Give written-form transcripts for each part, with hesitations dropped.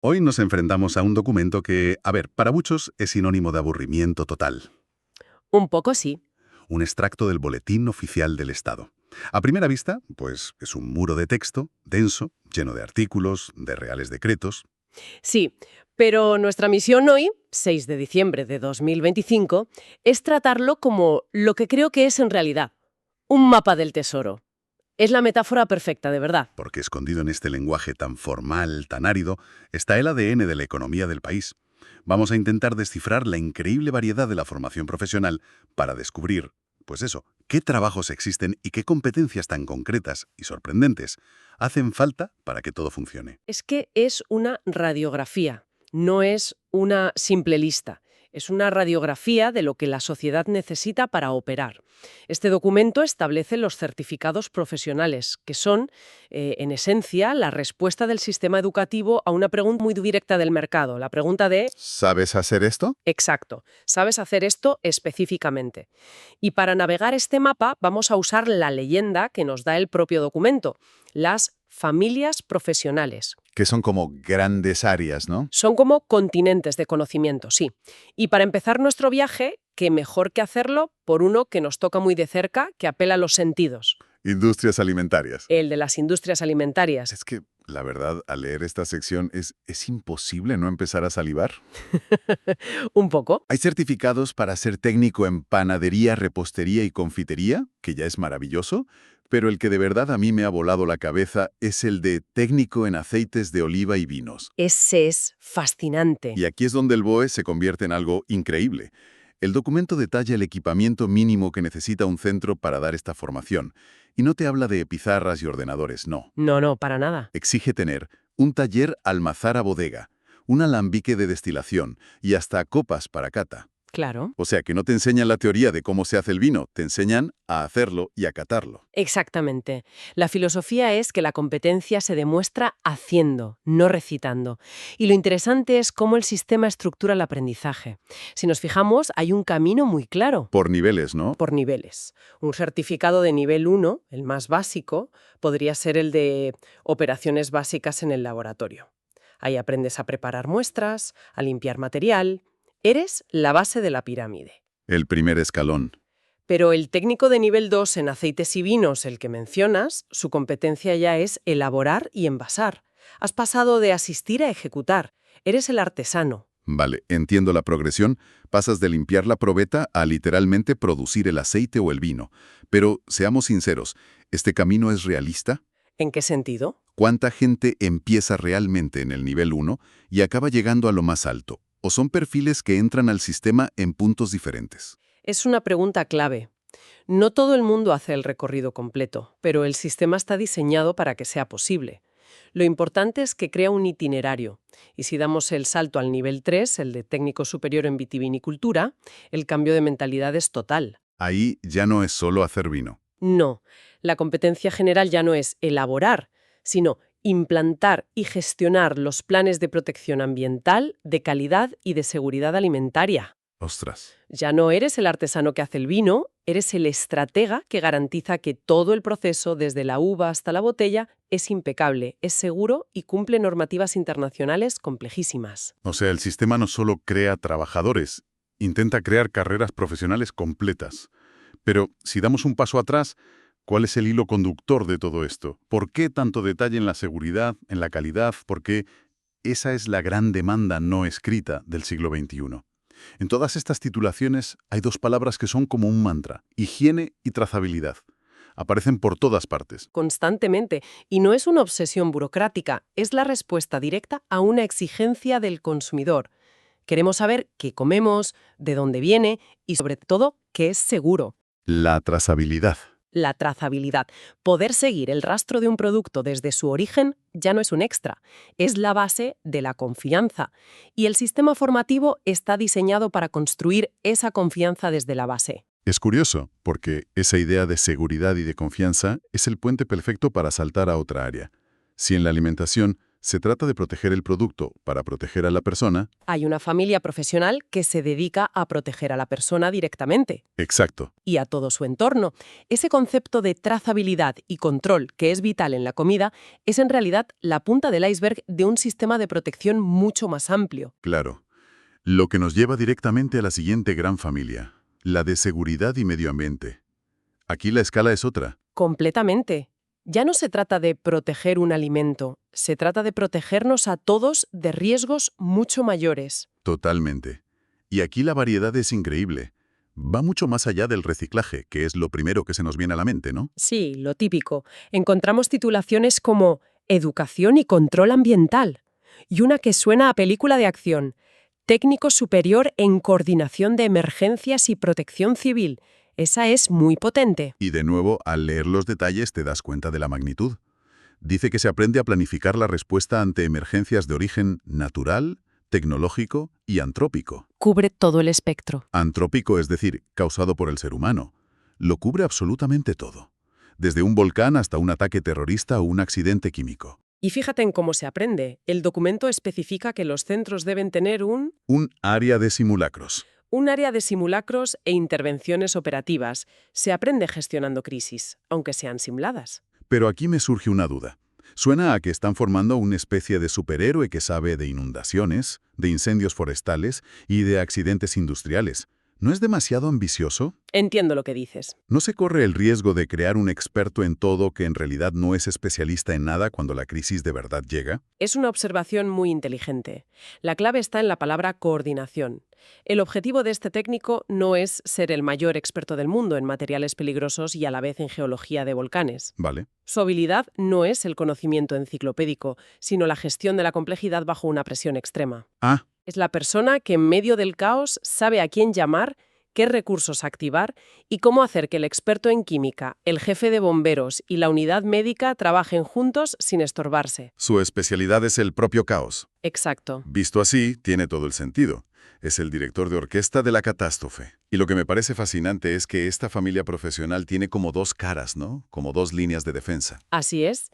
Hoy nos enfrentamos a un documento que, a ver, para muchos es sinónimo de aburrimiento total. Un poco sí. Un extracto del Boletín Oficial del Estado. A primera vista, pues es un muro de texto, denso, lleno de artículos, de reales decretos. Sí, pero nuestra misión hoy, 6 de diciembre de 2025, es tratarlo como lo que creo que es en realidad, un mapa del tesoro. Es la metáfora perfecta, de verdad. Porque escondido en este lenguaje tan formal, tan árido, está el ADN de la economía del país. Vamos a intentar descifrar la increíble variedad de la formación profesional para descubrir, pues eso, qué trabajos existen y qué competencias tan concretas y sorprendentes hacen falta para que todo funcione. Es que es una radiografía, no es una simple lista. Es una radiografía de lo que la sociedad necesita para operar. Este documento establece los certificados profesionales, que son, en esencia, la respuesta del sistema educativo a una pregunta muy directa del mercado, la pregunta de, ¿Sabes hacer esto? exacto, ¿sabes hacer esto específicamente? Y para navegar este mapa vamos a usar la leyenda que nos da el propio documento, las familias profesionales. Que son como grandes áreas, ¿no? Son como continentes de conocimiento, sí. Y para empezar nuestro viaje, qué mejor que hacerlo por uno que nos toca muy de cerca, que apela a los sentidos, Industrias alimentarias. el de las industrias alimentarias. Es que, la verdad, al leer esta sección es imposible no empezar a salivar. Un poco. Hay certificados para ser técnico en panadería, repostería y confitería, que ya es maravilloso, pero el que de verdad a mí me ha volado la cabeza es el de técnico en aceites de oliva y vinos. Ese es fascinante. Y aquí es donde el BOE se convierte en algo increíble. El documento detalla el equipamiento mínimo que necesita un centro para dar esta formación. Y no te habla de pizarras y ordenadores, no. No, no, para nada. Exige tener un taller almazara bodega, un alambique de destilación y hasta copas para cata. Claro. O sea que no te enseñan la teoría de cómo se hace el vino, te enseñan a hacerlo y a catarlo. Exactamente. La filosofía es que la competencia se demuestra haciendo, no recitando. Y lo interesante es cómo el sistema estructura el aprendizaje. Si nos fijamos, hay un camino muy claro. Por niveles, ¿no? Por niveles. Un certificado de nivel 1, el más básico, podría ser el de operaciones básicas en el laboratorio. Ahí aprendes a preparar muestras, a limpiar material. Eres la base de la pirámide. El primer escalón. Pero el técnico de nivel 2 en aceites y vinos, el que mencionas, su competencia ya es elaborar y envasar. Has pasado de asistir a ejecutar. Eres el artesano. Vale, entiendo la progresión. Pasas de limpiar la probeta a literalmente producir el aceite o el vino. Pero, seamos sinceros, ¿este camino es realista? ¿En qué sentido? ¿Cuánta gente empieza realmente en el nivel 1 y acaba llegando a lo más alto? ¿O son perfiles que entran al sistema en puntos diferentes? Es una pregunta clave. No todo el mundo hace el recorrido completo, pero el sistema está diseñado para que sea posible. Lo importante es que crea un itinerario. Y si damos el salto al nivel 3, el de técnico superior en vitivinicultura, el cambio de mentalidad es total. Ahí ya no es solo hacer vino. No, la competencia general ya no es elaborar, sino implantar y gestionar los planes de protección ambiental, de calidad y de seguridad alimentaria. Ostras. Ya no eres el artesano que hace el vino, eres el estratega que garantiza que todo el proceso, desde la uva hasta la botella, es impecable, es seguro y cumple normativas internacionales complejísimas. O sea, el sistema no solo crea trabajadores, intenta crear carreras profesionales completas. Pero si damos un paso atrás, ¿cuál es el hilo conductor de todo esto? ¿Por qué tanto detalle en la seguridad, en la calidad? ¿Por qué esa es la gran demanda no escrita del siglo XXI? En todas estas titulaciones hay dos palabras que son como un mantra: higiene y trazabilidad. Aparecen por todas partes. Constantemente. Y no es una obsesión burocrática, es la respuesta directa a una exigencia del consumidor. Queremos saber qué comemos, de dónde viene y, sobre todo, qué es seguro. La trazabilidad. La trazabilidad. Poder seguir el rastro de un producto desde su origen ya no es un extra, es la base de la confianza. Y el sistema formativo está diseñado para construir esa confianza desde la base. Es curioso, porque esa idea de seguridad y de confianza es el puente perfecto para saltar a otra área. Si en la alimentación Se trata de proteger el producto para proteger a la persona. Hay una familia profesional que se dedica a proteger a la persona directamente Exacto. y a todo su entorno. Ese concepto de trazabilidad y control que es vital en la comida es en realidad la punta del iceberg de un sistema de protección mucho más amplio. Claro. Lo que nos lleva directamente a la siguiente gran familia, la de seguridad y medio ambiente. Aquí la escala es otra. Completamente. Ya no se trata de proteger un alimento, se trata de protegernos a todos de riesgos mucho mayores. Totalmente. Y aquí la variedad es increíble. Va mucho más allá del reciclaje, que es lo primero que se nos viene a la mente, ¿no? Sí, lo típico. Encontramos titulaciones como Educación y Control Ambiental y una que suena a película de acción, Técnico Superior en Coordinación de Emergencias y Protección Civil. Esa es muy potente. Y de nuevo, al leer los detalles te das cuenta de la magnitud. Dice que se aprende a planificar la respuesta ante emergencias de origen natural, tecnológico y antrópico. Cubre todo el espectro. Antrópico, es decir, causado por el ser humano. Lo cubre absolutamente todo. Desde un volcán hasta un ataque terrorista o un accidente químico. Y fíjate en cómo se aprende. El documento especifica que los centros deben tener un área de simulacros. Un área de simulacros e intervenciones operativas. Se aprende gestionando crisis, aunque sean simuladas. Pero aquí me surge una duda. Suena a que están formando una especie de superhéroe que sabe de inundaciones, de incendios forestales y de accidentes industriales. ¿No es demasiado ambicioso? Entiendo lo que dices. ¿No se corre el riesgo de crear un experto en todo que en realidad no es especialista en nada cuando la crisis de verdad llega? Es una observación muy inteligente. La clave está en la palabra coordinación. El objetivo de este técnico no es ser el mayor experto del mundo en materiales peligrosos y a la vez en geología de volcanes. Vale. Su habilidad no es el conocimiento enciclopédico, sino la gestión de la complejidad bajo una presión extrema. Ah, Es la persona que en medio del caos sabe a quién llamar, qué recursos activar y cómo hacer que el experto en química, el jefe de bomberos y la unidad médica trabajen juntos sin estorbarse. su especialidad es el propio caos. Exacto. Visto así, tiene todo el sentido. Es el director de orquesta de la catástrofe. Y lo que me parece fascinante es que esta familia profesional tiene como dos caras, ¿no? Como dos líneas de defensa. Así es.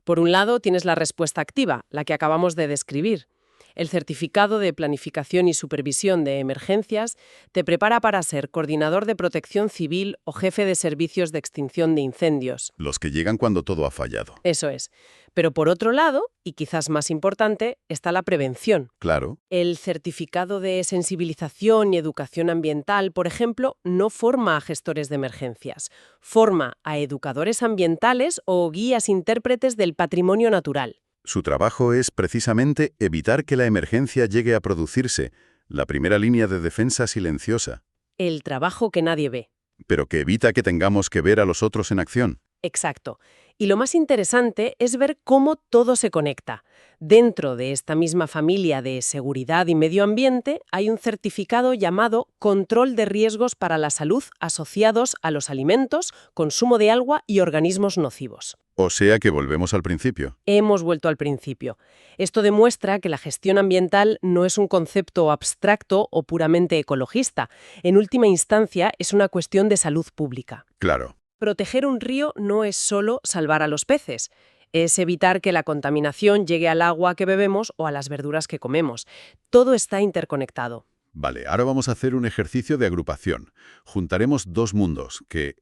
Por un lado, tienes la respuesta activa, la que acabamos de describir. El certificado de planificación y supervisión de emergencias te prepara para ser coordinador de protección civil o jefe de servicios de extinción de incendios. Los que llegan cuando todo ha fallado. Eso es. Pero por otro lado, y quizás más importante, está la prevención. Claro. El certificado de sensibilización y educación ambiental, por ejemplo, no forma a gestores de emergencias, forma a educadores ambientales o guías intérpretes del patrimonio natural. Su trabajo es precisamente evitar que la emergencia llegue a producirse, la primera línea de defensa silenciosa, El trabajo que nadie ve. pero que evita que tengamos que ver a los otros en acción. Exacto. Y lo más interesante es ver cómo todo se conecta. Dentro de esta misma familia de seguridad y medio ambiente hay un certificado llamado Control de Riesgos para la Salud asociados a los alimentos, consumo de agua y organismos nocivos. O sea que volvemos al principio. Hemos vuelto al principio. Esto demuestra que la gestión ambiental no es un concepto abstracto o puramente ecologista. En última instancia, es una cuestión de salud pública. Claro. Proteger un río no es solo salvar a los peces, es evitar que la contaminación llegue al agua que bebemos o a las verduras que comemos. Todo está interconectado. Vale, ahora vamos a hacer un ejercicio de agrupación. Juntaremos dos mundos que,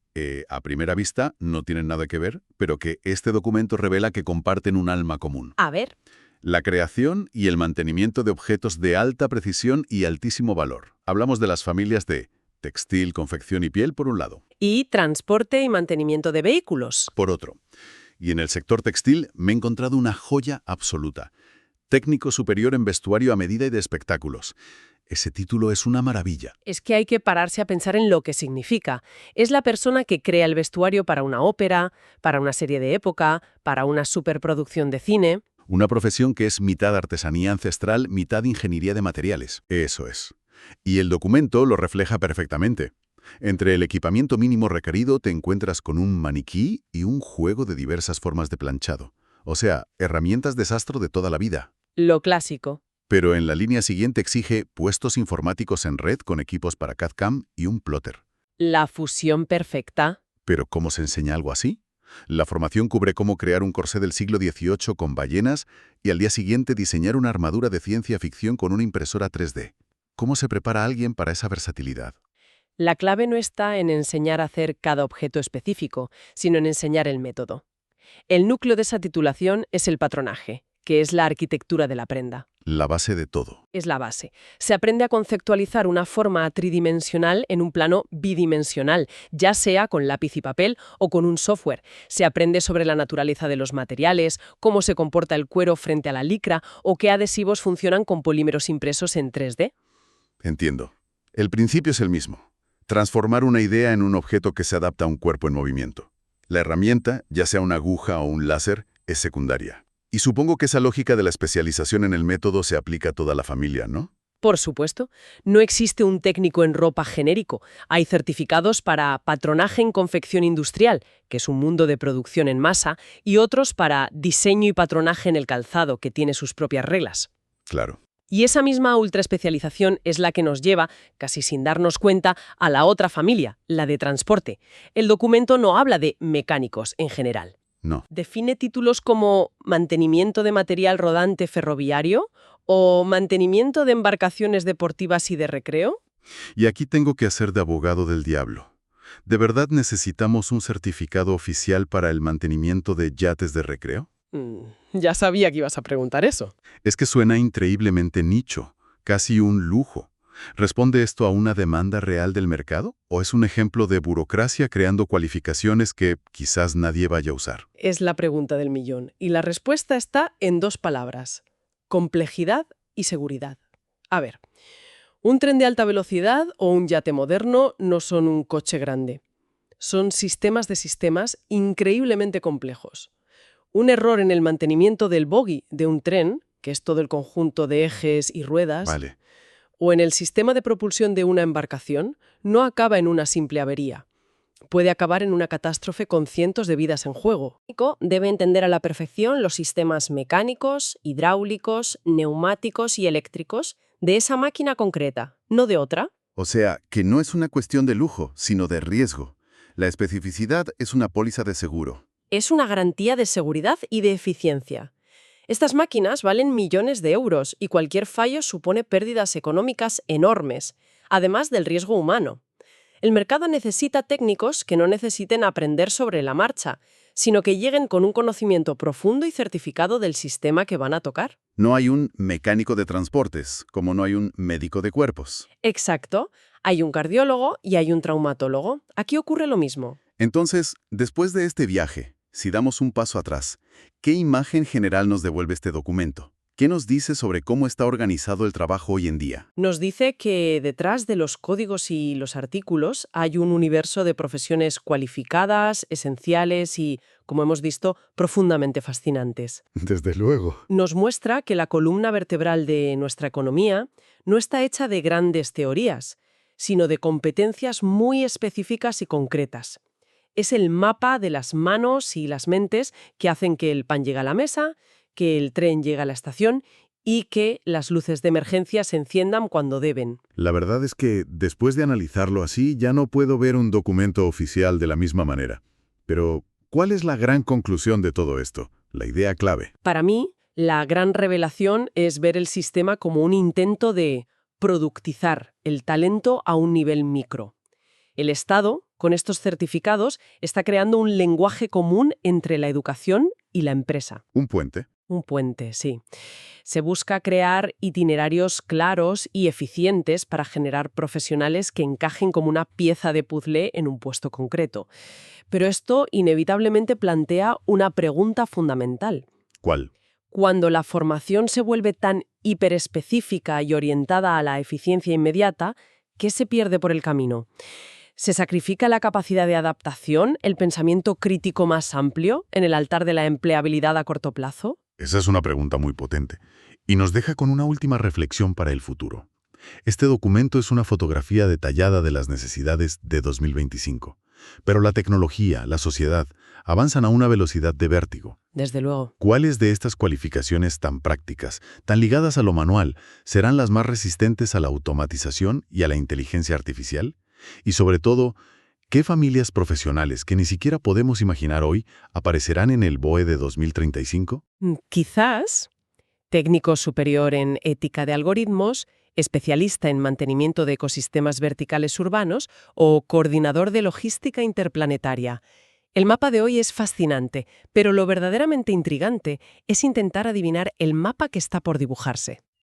a primera vista, no tienen nada que ver, pero que este documento revela que comparten un alma común. A ver, La creación y el mantenimiento de objetos de alta precisión y altísimo valor. Hablamos de las familias de textil, confección y piel, por un lado. y transporte y mantenimiento de vehículos. Por otro. Y en el sector textil me he encontrado una joya absoluta. Técnico superior en vestuario a medida y de espectáculos. Ese título es una maravilla. Es que hay que pararse a pensar en lo que significa. Es la persona que crea el vestuario para una ópera, para una serie de época, para una superproducción de cine. Una profesión que es mitad artesanía ancestral, mitad ingeniería de materiales. Eso es. Y el documento lo refleja perfectamente. Entre el equipamiento mínimo requerido te encuentras con un maniquí y un juego de diversas formas de planchado. O sea, herramientas de sastro de toda la vida. Lo clásico. Pero en la línea siguiente exige puestos informáticos en red con equipos para CAD/CAM y un plotter. La fusión perfecta. ¿Pero cómo se enseña algo así? La formación cubre cómo crear un corsé del siglo XVIII con ballenas y al día siguiente diseñar una armadura de ciencia ficción con una impresora 3D. ¿Cómo se prepara a alguien para esa versatilidad? La clave no está en enseñar a hacer cada objeto específico, sino en enseñar el método. El núcleo de esa titulación es el patronaje, que es la arquitectura de la prenda. La base de todo. Es la base. Se aprende a conceptualizar una forma tridimensional en un plano bidimensional, ya sea con lápiz y papel o con un software. Se aprende sobre la naturaleza de los materiales, cómo se comporta el cuero frente a la licra o qué adhesivos funcionan con polímeros impresos en 3D. Entiendo. El principio es el mismo. Transformar una idea en un objeto que se adapta a un cuerpo en movimiento. La herramienta, ya sea una aguja o un láser, es secundaria. Y supongo que esa lógica de la especialización en el método se aplica a toda la familia, ¿no? Por supuesto, no existe un técnico en ropa genérico. Hay certificados para patronaje en confección industrial, que es un mundo de producción en masa, y otros para diseño y patronaje en el calzado, que tiene sus propias reglas. Claro. Y esa misma ultraespecialización es la que nos lleva, casi sin darnos cuenta, a la otra familia, la de transporte. El documento no habla de mecánicos en general. No. Define títulos como mantenimiento de material rodante ferroviario o mantenimiento de embarcaciones deportivas y de recreo. Y aquí tengo que hacer de abogado del diablo. ¿De verdad necesitamos un certificado oficial para el mantenimiento de yates de recreo? Ya sabía que ibas a preguntar eso. Es que suena increíblemente nicho, casi un lujo. ¿Responde esto a una demanda real del mercado? ¿O es un ejemplo de burocracia creando cualificaciones que quizás nadie vaya a usar? Es la pregunta del millón. Y la respuesta está en dos palabras: complejidad y seguridad. A ver, un tren de alta velocidad o un yate moderno no son un coche grande. Son sistemas de sistemas increíblemente complejos. Un error en el mantenimiento del bogie de un tren, que es todo el conjunto de ejes y ruedas, Vale. o en el sistema de propulsión de una embarcación, no acaba en una simple avería. Puede acabar en una catástrofe con cientos de vidas en juego. Debe entender a la perfección los sistemas mecánicos, hidráulicos, neumáticos y eléctricos de esa máquina concreta, no de otra. O sea, que no es una cuestión de lujo, sino de riesgo. La especificidad es una póliza de seguro. Es una garantía de seguridad y de eficiencia. Estas máquinas valen millones de euros y cualquier fallo supone pérdidas económicas enormes, además del riesgo humano. El mercado necesita técnicos que no necesiten aprender sobre la marcha, sino que lleguen con un conocimiento profundo y certificado del sistema que van a tocar. No hay un mecánico de transportes, como no hay un médico de cuerpos. Exacto. Hay un cardiólogo y hay un traumatólogo. Aquí ocurre lo mismo. Entonces, después de este viaje, si damos un paso atrás, ¿qué imagen general nos devuelve este documento? ¿Qué nos dice sobre cómo está organizado el trabajo hoy en día? Nos dice que detrás de los códigos y los artículos hay un universo de profesiones cualificadas, esenciales y, como hemos visto, profundamente fascinantes. Desde luego. Nos muestra que la columna vertebral de nuestra economía no está hecha de grandes teorías, sino de competencias muy específicas y concretas. Es el mapa de las manos y las mentes que hacen que el pan llegue a la mesa, que el tren llegue a la estación y que las luces de emergencia se enciendan cuando deben. La verdad es que, después de analizarlo así, ya no puedo ver un documento oficial de la misma manera. Pero, ¿cuál es la gran conclusión de todo esto? La idea clave. Para mí, la gran revelación es ver el sistema como un intento de productizar el talento a un nivel micro. El Estado, con estos certificados, está creando un lenguaje común entre la educación y la empresa. ¿Un puente? Un puente, sí. Se busca crear itinerarios claros y eficientes para generar profesionales que encajen como una pieza de puzzle en un puesto concreto. Pero esto inevitablemente plantea una pregunta fundamental. ¿Cuál? Cuando la formación se vuelve tan hiperespecífica y orientada a la eficiencia inmediata, ¿qué se pierde por el camino? ¿Se sacrifica la capacidad de adaptación, el pensamiento crítico más amplio, en el altar de la empleabilidad a corto plazo? Esa es una pregunta muy potente. Y nos deja con una última reflexión para el futuro. Este documento es una fotografía detallada de las necesidades de 2025. Pero la tecnología, la sociedad, avanzan a una velocidad de vértigo. Desde luego. ¿Cuáles de estas cualificaciones tan prácticas, tan ligadas a lo manual, serán las más resistentes a la automatización y a la inteligencia artificial? Y sobre todo, ¿Qué familias profesionales que ni siquiera podemos imaginar hoy aparecerán en el BOE de 2035? Quizás técnico superior en ética de algoritmos, especialista en mantenimiento de ecosistemas verticales urbanos o coordinador de logística interplanetaria. El mapa de hoy es fascinante, pero lo verdaderamente intrigante es intentar adivinar el mapa que está por dibujarse.